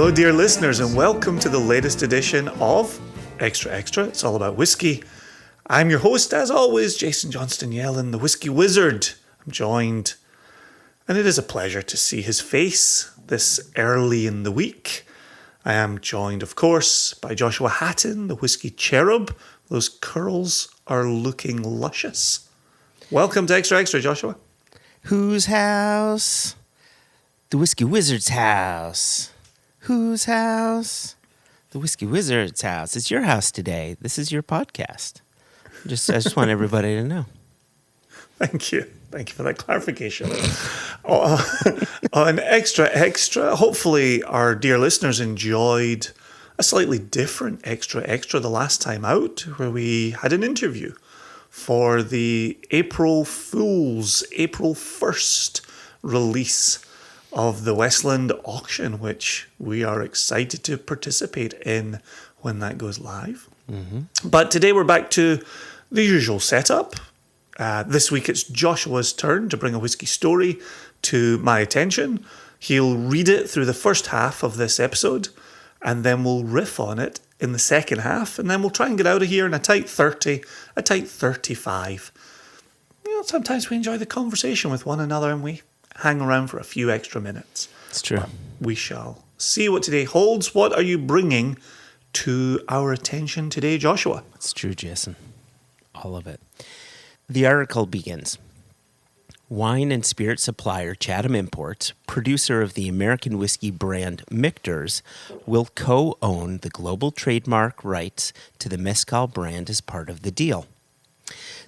Hello, dear listeners, and welcome to the latest edition of Extra Extra. It's all about whiskey. I'm your host, as always, Jason Johnston Yellen, the Whiskey Wizard. I'm joined, and it is a pleasure to see his face this early in the week. I am joined, of course, by Joshua Hatton, the Whiskey Cherub. Those curls are looking luscious. Welcome to Extra Extra, Joshua. Whose house? The Whiskey Wizard's house. Whose house? The Whiskey Wizard's house. It's your house today. This is your podcast. I just want everybody to know. Thank you. Thank you for that clarification. On Extra Extra, hopefully our dear listeners enjoyed a slightly different Extra Extra the last time out, where we had an interview for the April 1st release of the Westland auction, which we are excited to participate in when that goes live. Mm-hmm. But today we're back to the usual setup. This week it's Joshua's turn to bring a whiskey story to my attention. He'll read it through the first half of this episode, and then we'll riff on it in the second half, and then we'll try and get out of here in a tight 30, a tight 35. You know, sometimes we enjoy the conversation with one another and we hang around for a few extra minutes. It's true. But we shall see what today holds. What are you bringing to our attention today, Joshua? It's true, Jason. All of it. The article begins. Wine and spirit supplier Chatham Imports, producer of the American whiskey brand Michter's, will co-own the global trademark rights to the mezcal brand as part of the deal.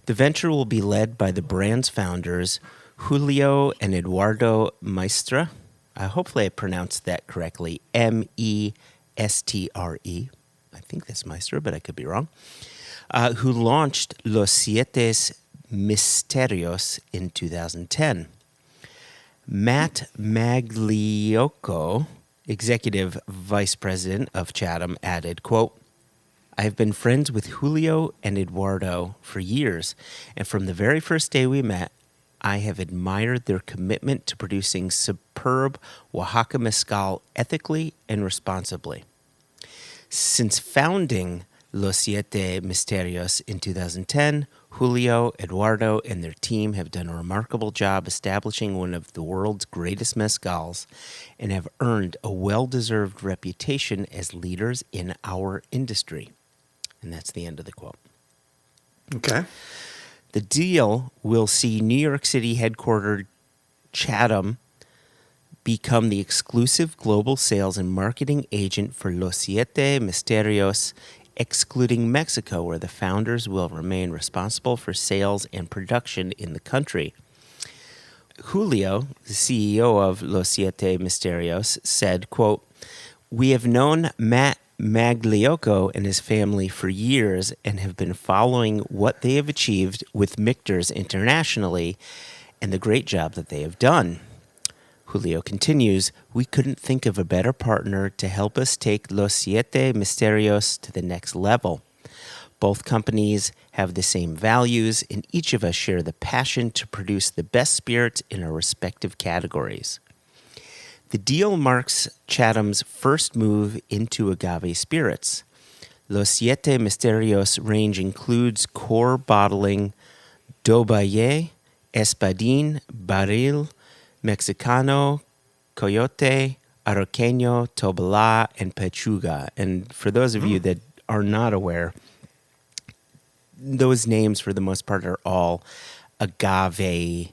The venture will be led by the brand's founders, Julio and Eduardo Michter. Hopefully I pronounced that correctly. Mestre. I think that's Michter, but I could be wrong. Who launched Los Siete Misterios in 2010. Matt Magliocco, executive vice president of Chatham, added, quote, I have been friends with Julio and Eduardo for years, and from the very first day we met, I have admired their commitment to producing superb Oaxaca mezcal ethically and responsibly. Since founding Los Siete Misterios in 2010, Julio, Eduardo, and their team have done a remarkable job establishing one of the world's greatest mezcals and have earned a well-deserved reputation as leaders in our industry. And that's the end of the quote. Okay. The deal will see New York City headquartered Chatham become the exclusive global sales and marketing agent for Los Siete Misterios, excluding Mexico, where the founders will remain responsible for sales and production in the country. Julio, the CEO of Los Siete Misterios, said, quote, we have known Matt Magliocco and his family for years and have been following what they have achieved with Michter's internationally and the great job that they have done. Julio continues, we couldn't think of a better partner to help us take Los Siete Misterios to the next level. Both companies have the same values, and each of us share the passion to produce the best spirits in our respective categories. The deal marks Chatham's first move into agave spirits. Los Siete Misterios range includes core bottling Dos Valles, Espadín, Barril, Mexicano, Coyote, Arroqueño, Tobalá, and Pechuga. And for those of you that are not aware, those names for the most part are all agave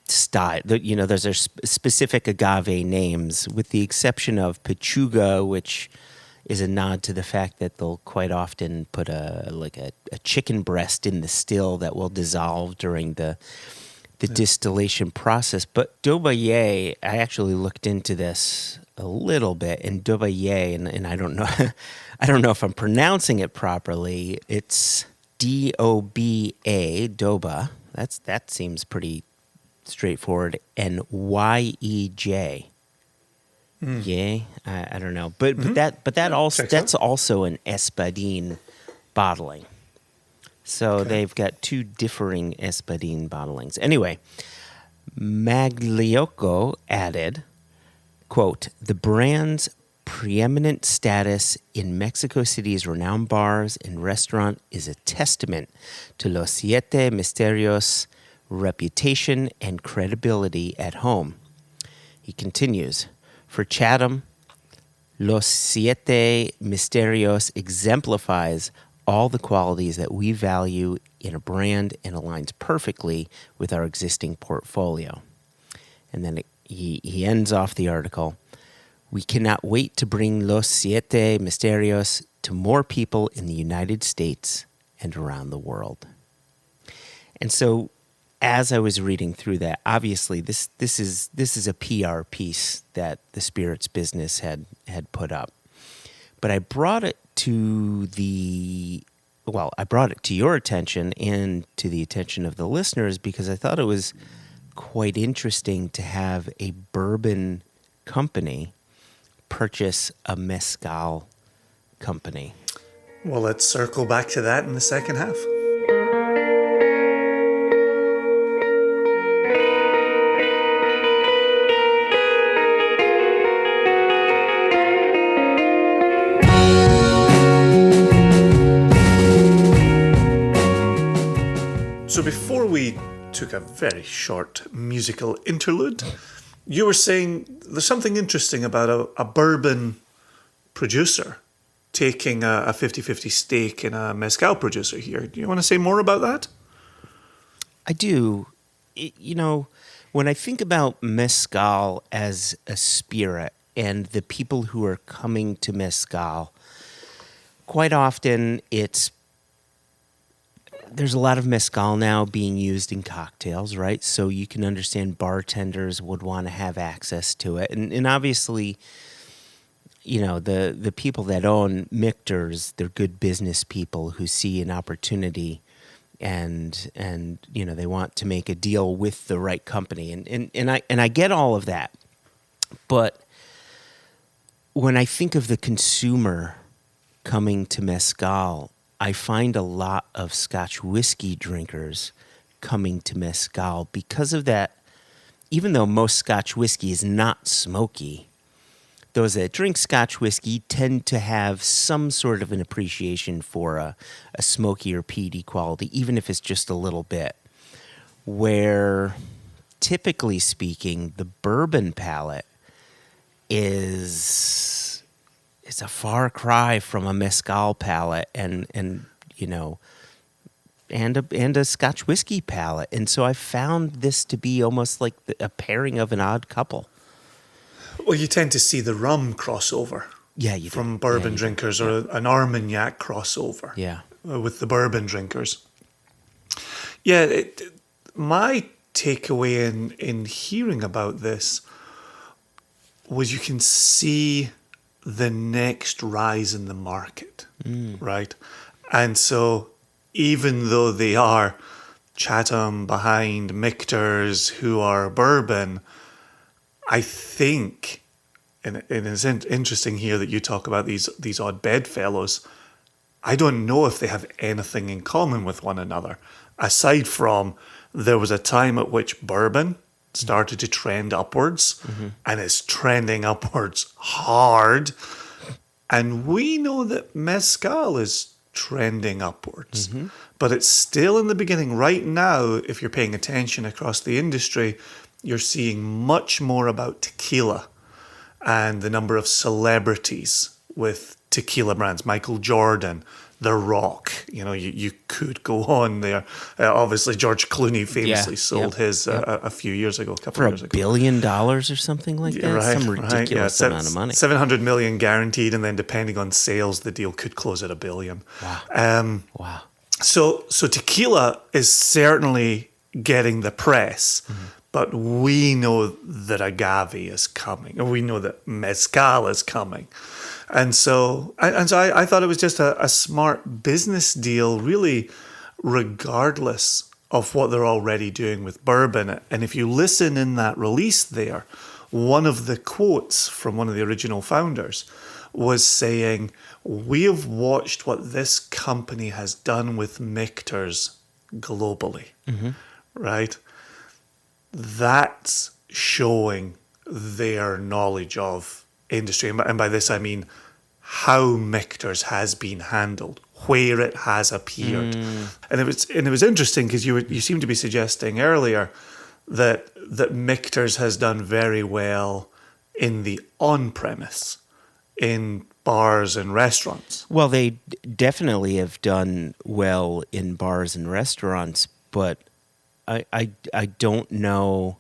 style. You know, those are specific agave names, with the exception of Pechuga, which is a nod to the fact that they'll quite often put a chicken breast in the still that will dissolve during the distillation process. But Dos Valles, I actually looked into this a little bit, and Dos Valles, and I don't know, I don't know if I'm pronouncing it properly. It's D-O-B-A, Doba. That seems pretty straightforward. And Y-E-J. Yay, I don't know, but that also that's also an Espadín bottling. So they've got two differing Espadín bottlings. Anyway, Magliocco added, quote, the brand's preeminent status in Mexico City's renowned bars and restaurant is a testament to Los Siete Misterios' reputation and credibility at home. He continues, for Chatham, Los Siete Misterios exemplifies all the qualities that we value in a brand and aligns perfectly with our existing portfolio. And then he ends off the article. We cannot wait to bring Los Siete Misterios to more people in the United States and around the world. And so, as I was reading through that, obviously this is a PR piece that the spirits business had put up. But I brought it to your attention and to the attention of the listeners because I thought it was quite interesting to have a bourbon company purchase a mezcal company. Well, let's circle back to that in the second half. So before we took a very short musical interlude, you were saying there's something interesting about a bourbon producer taking a 50-50 stake in a mezcal producer here. Do you want to say more about that? I do. When I think about mezcal as a spirit and the people who are coming to mezcal, quite often there's a lot of mezcal now being used in cocktails, right? So you can understand bartenders would want to have access to it. And obviously, the people that own Michters, they're good business people who see an opportunity and they want to make a deal with the right company. And I get all of that. But when I think of the consumer coming to mezcal, I find a lot of Scotch whiskey drinkers coming to mezcal because of that. Even though most Scotch whiskey is not smoky, those that drink Scotch whiskey tend to have some sort of an appreciation for a smoky or peaty quality, even if it's just a little bit. Where, typically speaking, the bourbon palate is a far cry from a mezcal palate and a Scotch whiskey palate. And so I found this to be almost like a pairing of an odd couple. Well, you tend to see the rum crossover. Yeah, you do. From bourbon drinkers or an Armagnac crossover. Yeah. With the bourbon drinkers. Yeah, my takeaway in hearing about this was you can see the next rise in the market, right? And so even though they are Chatham behind Michters who are bourbon, I think, and it's interesting here that you talk about these odd bedfellows, I don't know if they have anything in common with one another, aside from there was a time at which bourbon started to trend upwards, and it's trending upwards hard. And we know that mezcal is trending upwards, but it's still in the beginning. Right now, if you're paying attention across the industry, you're seeing much more about tequila and the number of celebrities with tequila brands. Michael Jordan, The Rock, you could go on there. Obviously, George Clooney famously sold his a few years ago, a couple of years ago. $1 billion or something like that? Right, some ridiculous amount of money. 700 million guaranteed, and then depending on sales, the deal could close at $1 billion. Wow. Wow. So tequila is certainly getting the press, but we know that agave is coming, and we know that mezcal is coming. And so I thought it was just a smart business deal, really, regardless of what they're already doing with bourbon. And if you listen in that release there, one of the quotes from one of the original founders was saying, "We have watched what this company has done with Michters globally," right? That's showing their knowledge of industry. And by this, I mean how Michter's has been handled, where it has appeared. And it was interesting because you seemed to be suggesting earlier that Michter's has done very well in the on-premise, in bars and restaurants. Well, they definitely have done well in bars and restaurants, but I don't know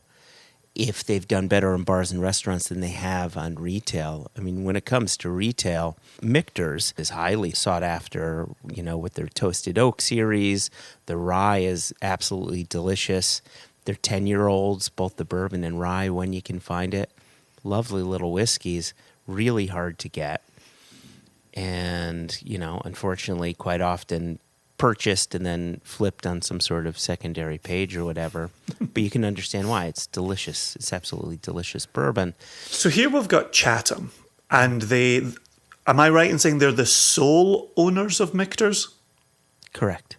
if they've done better in bars and restaurants than they have on retail. I mean, when it comes to retail, Michter's is highly sought after, with their Toasted Oak series. The rye is absolutely delicious. They're 10-year-olds, both the bourbon and rye, when you can find it. Lovely little whiskeys, really hard to get. And, unfortunately, quite often purchased and then flipped on some sort of secondary page or whatever. But you can understand why. It's delicious. It's absolutely delicious bourbon. So here we've got Chatham, and am I right in saying they're the sole owners of Michter's? Correct.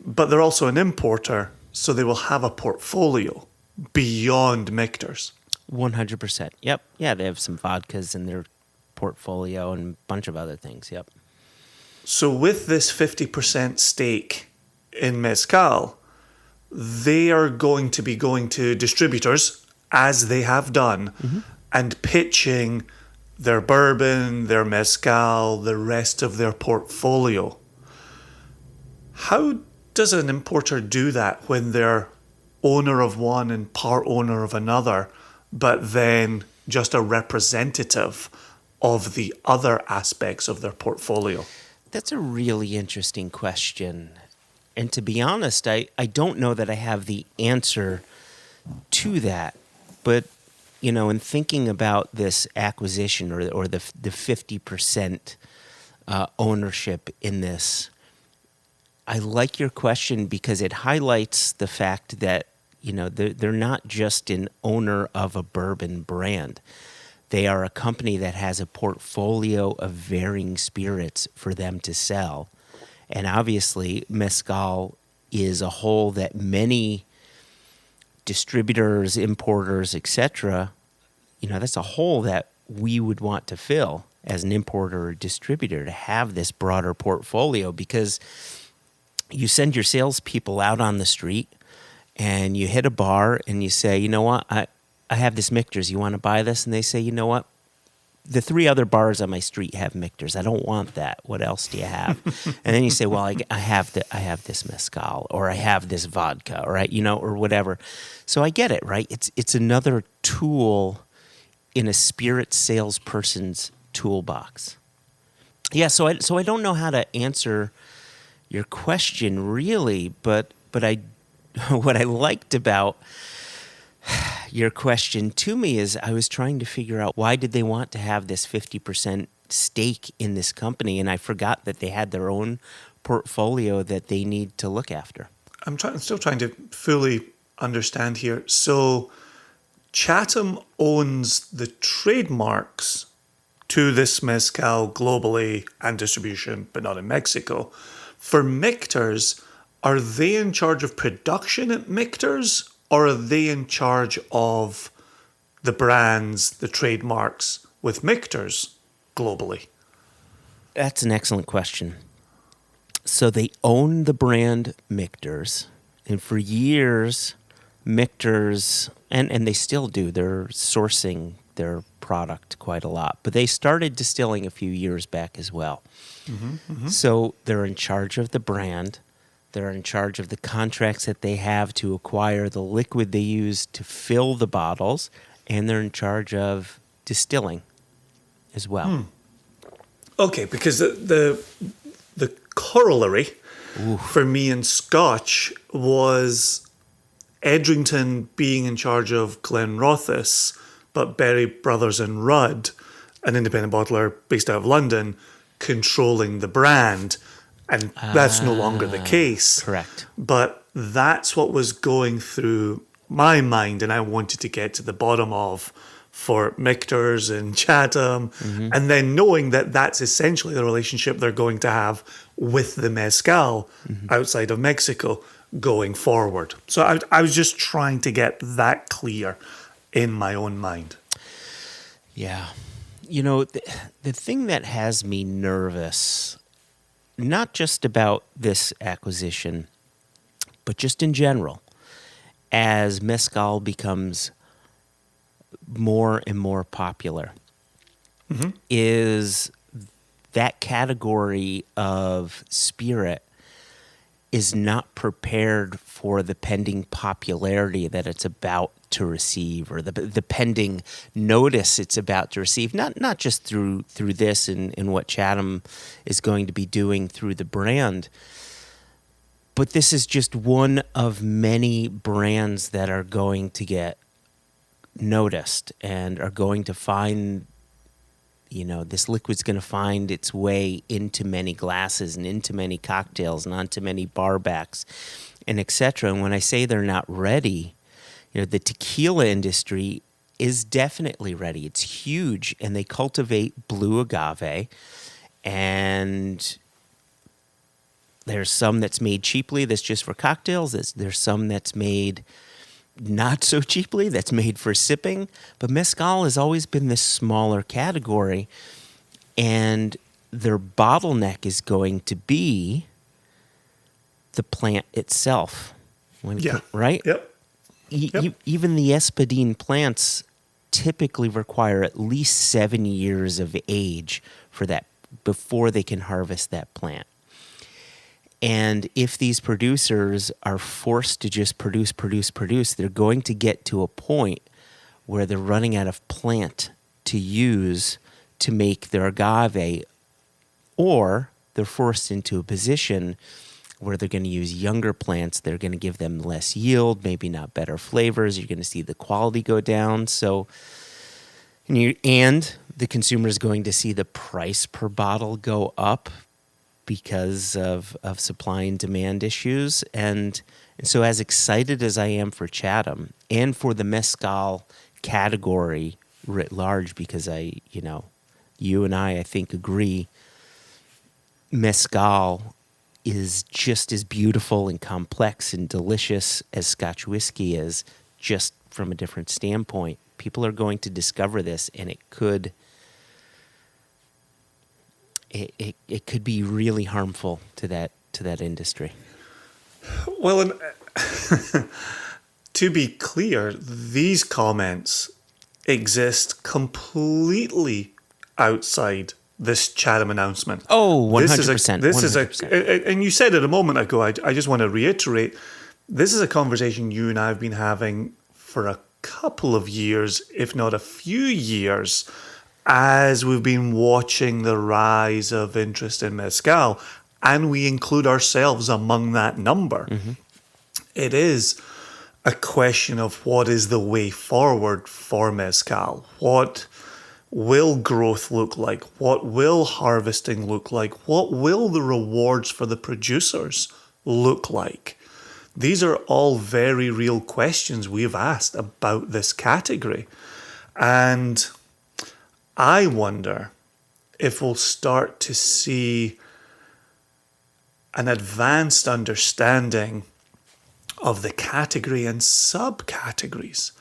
But they're also an importer, so they will have a portfolio beyond Michter's. 100%. Yep. Yeah, they have some vodkas in their portfolio and a bunch of other things. Yep. So with this 50% stake in mezcal, they are going to be going to distributors, as they have done, and pitching their bourbon, their mezcal, the rest of their portfolio. How does an importer do that when they're owner of one and part owner of another, but then just a representative of the other aspects of their portfolio? That's a really interesting question. And to be honest, I don't know that I have the answer to that. But, in thinking about this acquisition or the 50% ownership in this, I like your question because it highlights the fact that, they're not just an owner of a bourbon brand. They are a company that has a portfolio of varying spirits for them to sell. And obviously, mezcal is a hole that many distributors, importers, etc., that's a hole that we would want to fill as an importer or distributor, to have this broader portfolio, because you send your salespeople out on the street and you hit a bar and you say, you know what, I have this Michter's. You want to buy this? And they say, you know what? The 3 other bars on my street have Michter's. I don't want that. What else do you have? And then you say, well, I have this mezcal, or I have this vodka, or or whatever. So I get it, right? It's another tool in a spirit salesperson's toolbox. Yeah. So I don't know how to answer your question really, but what I liked about your question to me is I was trying to figure out, why did they want to have this 50% stake in this company? And I forgot that they had their own portfolio that they need to look after. I'm still trying to fully understand here. So Chatham owns the trademarks to this mezcal globally and distribution, but not in Mexico. For Michter's, are they in charge of production at Michter's? Or are they in charge of the brands, the trademarks with Michter's globally? That's an excellent question. So they own the brand Michter's. And for years, Michter's, and they still do, they're sourcing their product quite a lot. But they started distilling a few years back as well. So they're in charge of the brand. They're in charge of the contracts that they have to acquire the liquid they use to fill the bottles, and they're in charge of distilling as well. Okay, because the corollary for me in Scotch was Edrington being in charge of Glenrothes, but Berry Brothers and Rudd, an independent bottler based out of London, controlling the brand. And that's no longer the case. Correct. But that's what was going through my mind, and I wanted to get to the bottom of for Michter's and Chatham, and then knowing that that's essentially the relationship they're going to have with the mezcal outside of Mexico going forward. So I was just trying to get that clear in my own mind. Yeah. You know, the thing that has me nervous, not just about this acquisition, but just in general, as mezcal becomes more and more popular, is that category of spirit is not prepared for the pending popularity that it's about to receive, or the pending notice it's about to receive. Not just through this and what Chatham is going to be doing through the brand, but this is just one of many brands that are going to get noticed and are going to find, this liquid's going to find its way into many glasses and into many cocktails and onto many bar backs and etc. And when I say they're not ready, the tequila industry is definitely ready. It's huge, and they cultivate blue agave, and there's some that's made cheaply that's just for cocktails. There's some that's made not so cheaply that's made for sipping. But mezcal has always been this smaller category, and their bottleneck is going to be the plant itself. Right? Yep. Even the espadín plants typically require at least 7 years of age for that before they can harvest that plant. And if these producers are forced to just produce, they're going to get to a point where they're running out of plant to use to make their agave, or they're forced into a position where they're going to use younger plants. They're going to give them less yield, maybe not better flavors. You're going to see the quality go down. So, and the consumer is going to see the price per bottle go up because of supply and demand issues. And so as excited as I am for Chatham and for the mezcal category writ large, because you and I think agree, mezcal is just as beautiful and complex and delicious as Scotch whiskey is, just from a different standpoint. People are going to discover this, and it could be really harmful to that industry. Well, and to be clear, these comments exist completely outside this Chatham announcement. Oh, 100%. This is and you said it a moment ago, I just want to reiterate, this is a conversation you and I have been having for a couple of years, if not a few years, as we've been watching the rise of interest in mezcal, and we include ourselves among that number. Mm-hmm. It is a question of what is the way forward for mezcal. What will growth look like? What will harvesting look like? What will the rewards for the producers look like? These are all very real questions we've asked about this category. And I wonder if we'll start to see an advanced understanding of the category and subcategories,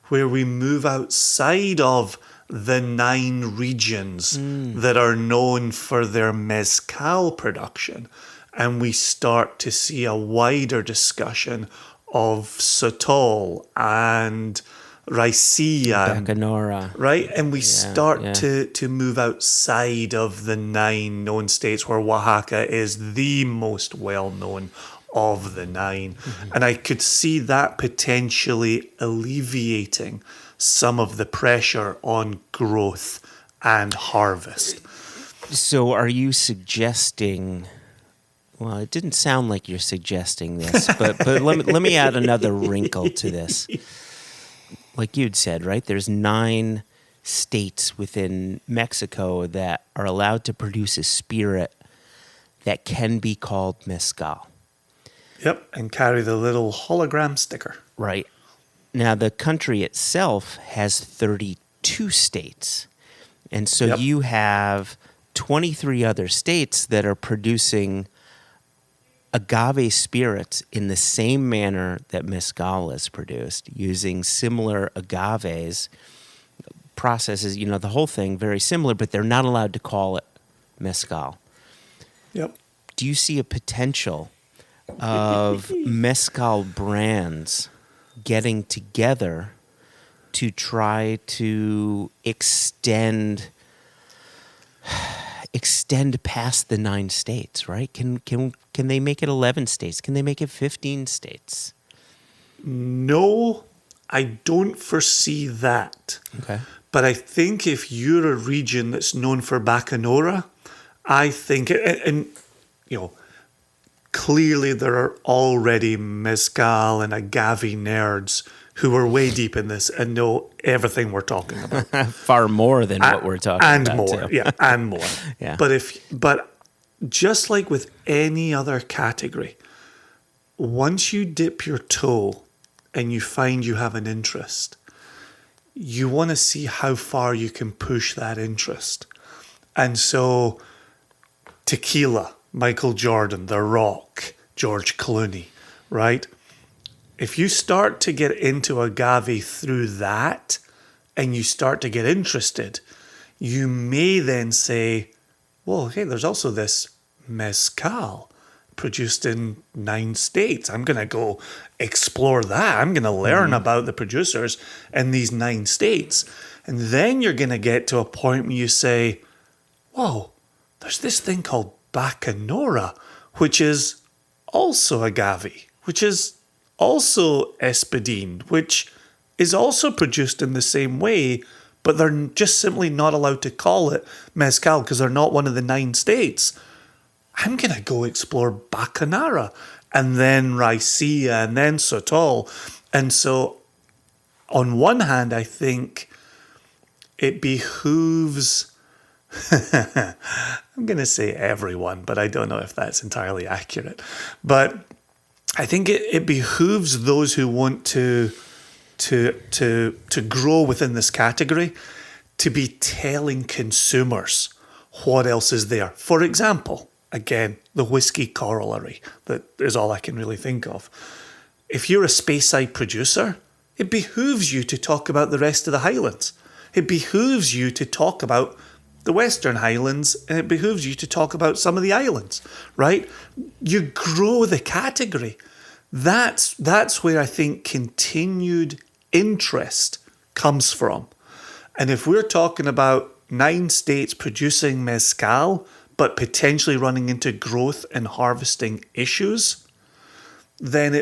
where we move outside of the 9 regions that are known for their mezcal production, and we start to see a wider discussion of Sotol and Raicilla, Bacanora, right? And we start to move outside of the 9 known states, where Oaxaca is the most well-known of the 9. Mm-hmm. And I could see that potentially alleviating some of the pressure on growth and harvest. So are you suggesting... Well, it didn't sound like you're suggesting this, but let me add another wrinkle to this. Like you'd said, right? There's 9 states within Mexico that are allowed to produce a spirit that can be called mezcal. Yep, and carry the little hologram sticker. Right. Now, the country itself has 32 states. And so you have 23 other states that are producing agave spirits in the same manner that mezcal is produced, using similar agaves, process is, the whole thing very similar, but they're not allowed to call it mezcal. Yep. Do you see a potential of mezcal brands getting together to try to extend past the 9 states, right? Can they make it 11 states? Can they make it 15 states? No, I don't foresee that. Okay. But I think if you're a region that's known for Bacanora, I think, and clearly there are already mezcal and agave nerds who are way deep in this and know everything we're talking about. Far more than what we're talking and about. more, Too. yeah, and more. Yeah. But just like with any other category, once you dip your toe and you find you have an interest, you want to see how far you can push that interest. And so tequila, Michael Jordan, The Rock, George Clooney, right? If you start to get into agave through that and you start to get interested, you may then say, well, hey, there's also this mezcal produced in 9 states. I'm going to go explore that. I'm going to learn about the producers in these 9 states. And then you're going to get to a point where you say, whoa, there's this thing called Bacanora, which is also agave, which is also espadine, which is also produced in the same way, but they're just simply not allowed to call it mezcal because they're not one of the 9 states. I'm going to go explore Bacanora and then Raicilla and then Sotol. And so on one hand, I think it behooves, I'm going to say everyone, but I don't know if that's entirely accurate. But I think it behooves those who want to grow within this category to be telling consumers what else is there. For example, again, the whiskey corollary, that is all I can really think of. If you're a Speyside producer, it behooves you to talk about the rest of the Highlands. It behooves you to talk about the Western Highlands, and it behooves you to talk about some of the islands, right? You grow the category. That's where I think continued interest comes from. And if we're talking about 9 states producing mezcal, but potentially running into growth and harvesting issues, then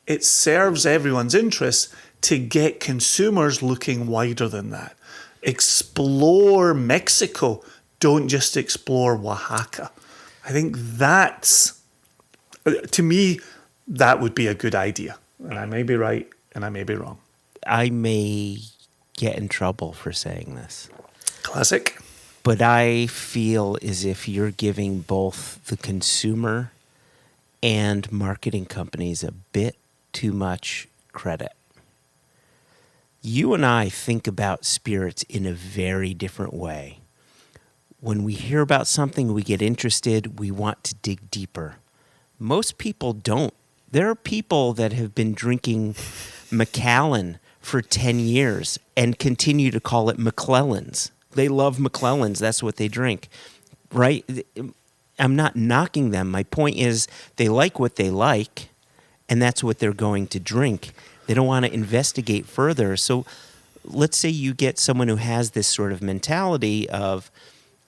it serves everyone's interest to get consumers looking wider than that. Explore Mexico. Don't just explore Oaxaca. I think that's, to me, that would be a good idea. And I may be right and I may be wrong. I may get in trouble for saying this. Classic. But I feel as if you're giving both the consumer and marketing companies a bit too much credit. You and I think about spirits in a very different way. When we hear about something, we get interested, we want to dig deeper. Most people don't. There are people that have been drinking Macallan for 10 years and continue to call it McClellan's. They love McClellan's. That's what they drink, right? I'm not knocking them. My point is they like what they like, and that's what they're going to drink. They don't want to investigate further. So let's say you get someone who has this sort of mentality of,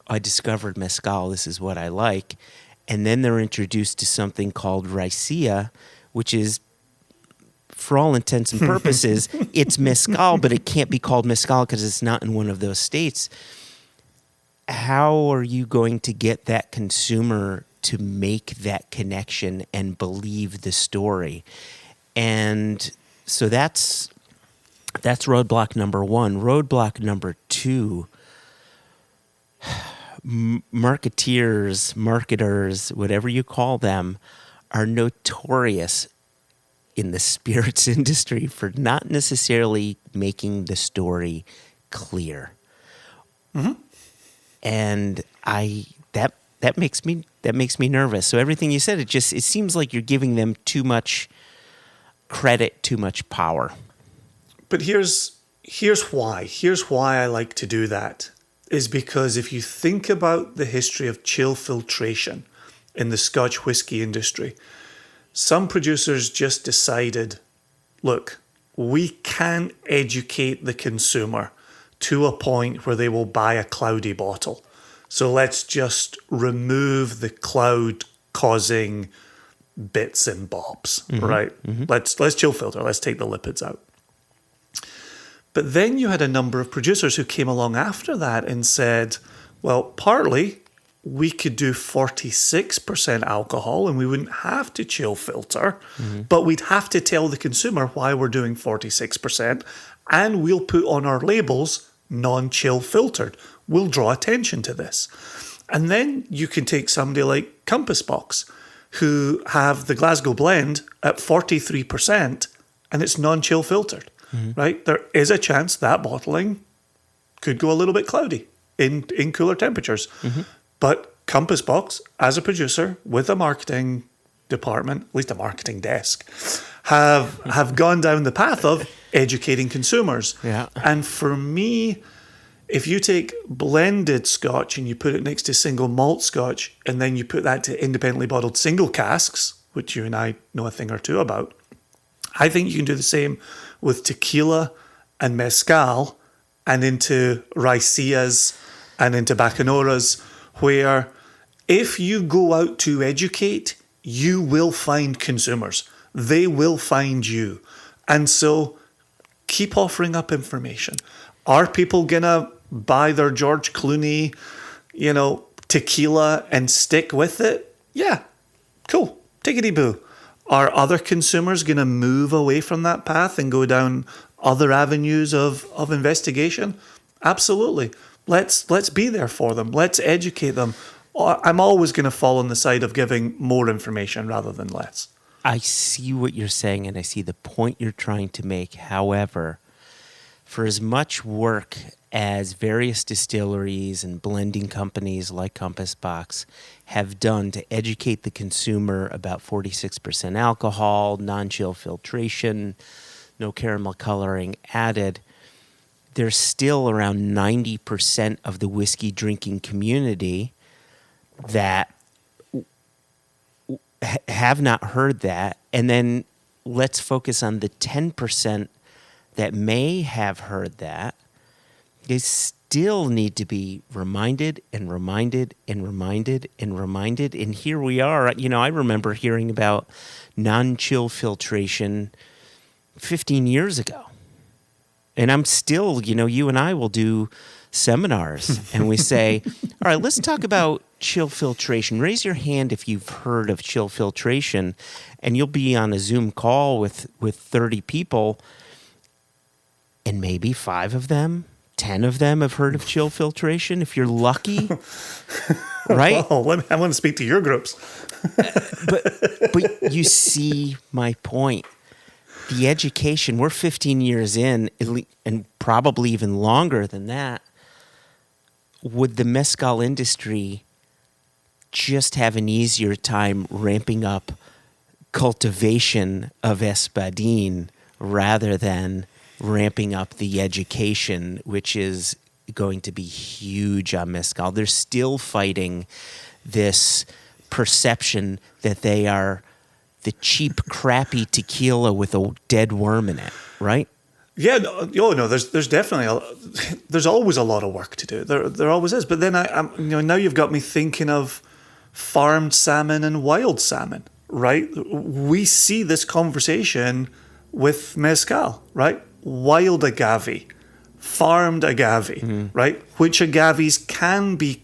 I discovered mezcal, this is what I like. And then they're introduced to something called Raicilla, which is, for all intents and purposes, it's mezcal, but it can't be called mezcal because it's not in one of those states. How are you going to get that consumer to make that connection and believe the story? And so that's roadblock number 1. Roadblock number 2, marketers, whatever you call them, are notorious in the spirits industry for not necessarily making the story clear. Mm-hmm. And that makes me nervous. So everything you said, it seems like you're giving them too much credit, too much power. But here's Here's why. Here's why I like to do that. Is because if you think about the history of chill filtration in the Scotch whisky industry, some producers just decided, look, we can't educate the consumer to a point where they will buy a cloudy bottle. So let's just remove the cloud causing bits and bobs, right? Let's chill filter. Let's take the lipids out. But then you had a number of producers who came along after that and said, well, partly we could do 46% alcohol and we wouldn't have to chill filter, but we'd have to tell the consumer why we're doing 46%, and we'll put on our labels non-chill filtered. We'll draw attention to this. And then you can take somebody like Compass Box, who have the Glasgow blend at 43%, and it's non-chill filtered, right? There is a chance that bottling could go a little bit cloudy in cooler temperatures. But Compass Box, as a producer with a marketing department, at least a marketing desk, have gone down the path of educating consumers. Yeah. And for me, if you take blended Scotch and you put it next to single malt Scotch, and then you put that to independently bottled single casks, which you and I know a thing or two about, I think you can do the same with tequila and mezcal and into raicillas and into bacanoras, where if you go out to educate, you will find consumers. They will find you. And so keep offering up information. Are people going to buy their George Clooney, tequila and stick with it? Yeah, cool. Tickety-boo. Are other consumers going to move away from that path and go down other avenues of investigation? Absolutely. Let's be there for them. Let's educate them. I'm always going to fall on the side of giving more information rather than less. I see what you're saying, and I see the point you're trying to make. However, for as much work as various distilleries and blending companies like Compass Box have done to educate the consumer about 46% alcohol, non-chill filtration, no caramel coloring added, there's still around 90% of the whiskey drinking community that have not heard that. And then let's focus on the 10% that may have heard that. They still need to be reminded and reminded and reminded and reminded. And here we are. I remember hearing about non-chill filtration 15 years ago. And I'm still, you and I will do seminars and we say, all right, let's talk about chill filtration. Raise your hand if you've heard of chill filtration, and you'll be on a Zoom call with 30 people, and maybe 5 of them, 10 of them have heard of chill filtration, if you're lucky, right? Oh, I want to speak to your groups. but you see my point. The education, we're 15 years in, and probably even longer than that. Would the mezcal industry just have an easier time ramping up cultivation of espadín rather than ramping up the education, which is going to be huge on mezcal? They're still fighting this perception that they are the cheap, crappy tequila with a dead worm in it, right? Yeah, no. There's definitely there's always a lot of work to do. There always is. But then now you've got me thinking of farmed salmon and wild salmon, right? We see this conversation with mezcal, right? Wild agave, farmed agave, right? Which agaves can be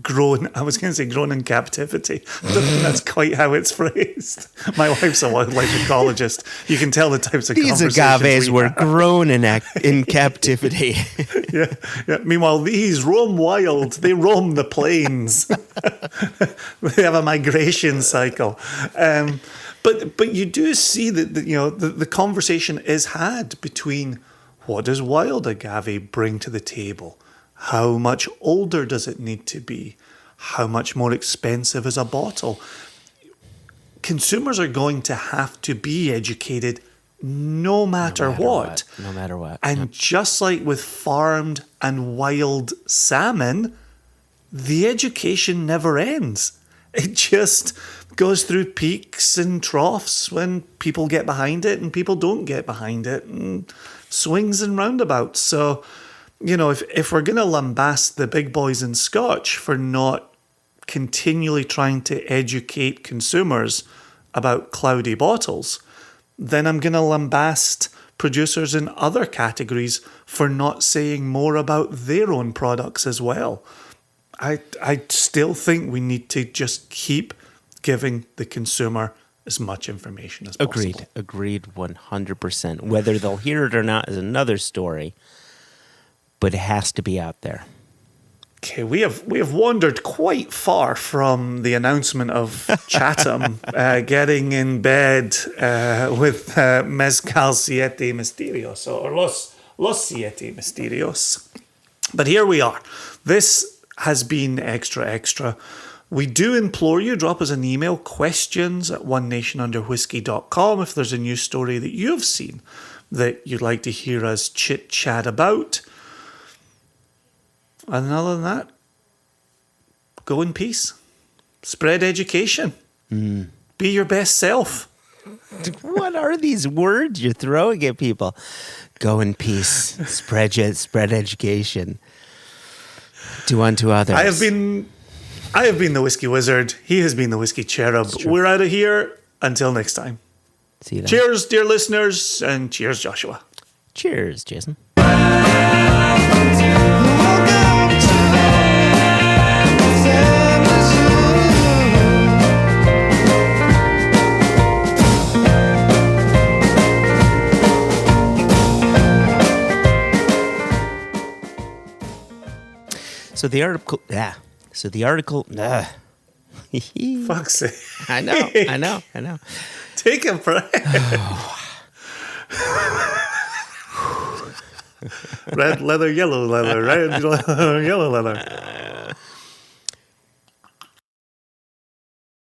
grown. I was going to say grown in captivity. I don't think that's quite how it's phrased. My wife's a wildlife ecologist. You can tell the types of these conversations agaves were grown in captivity. Yeah. Meanwhile, these roam wild. They roam the plains. They have a migration cycle. But you do see that the conversation is had between what does wild agave bring to the table? How much older does it need to be? How much more expensive is a bottle? Consumers are going to have to be educated no matter what. No matter what. And just like with farmed and wild salmon, the education never ends. It just goes through peaks and troughs when people get behind it and people don't get behind it, and swings and roundabouts. So, if we're going to lambast the big boys in Scotch for not continually trying to educate consumers about cloudy bottles, then I'm going to lambast producers in other categories for not saying more about their own products as well. I still think we need to just keep giving the consumer as much information as possible. Agreed 100%. Whether they'll hear it or not is another story, but it has to be out there. Okay, we have wandered quite far from the announcement of Chatham getting in bed with mezcal Siete Misterios, or Los Siete Misterios. But here we are. This has been extra. We do implore you, drop us an email, questions@onenationunderwhiskey.com if there's a new story that you've seen that you'd like to hear us chit-chat about. And other than that, go in peace. Spread education. Be your best self. What are these words you're throwing at people? Go in peace. Spread education. Do unto others. I have been the Whiskey Wizard. He has been the Whiskey Cherub. We're out of here. Until next time. See you then. Cheers, dear listeners, and cheers, Joshua. Cheers, Jason. So the article. Fuck's sake. I know. Take a breath. Red leather, yellow leather, red leather, yellow leather.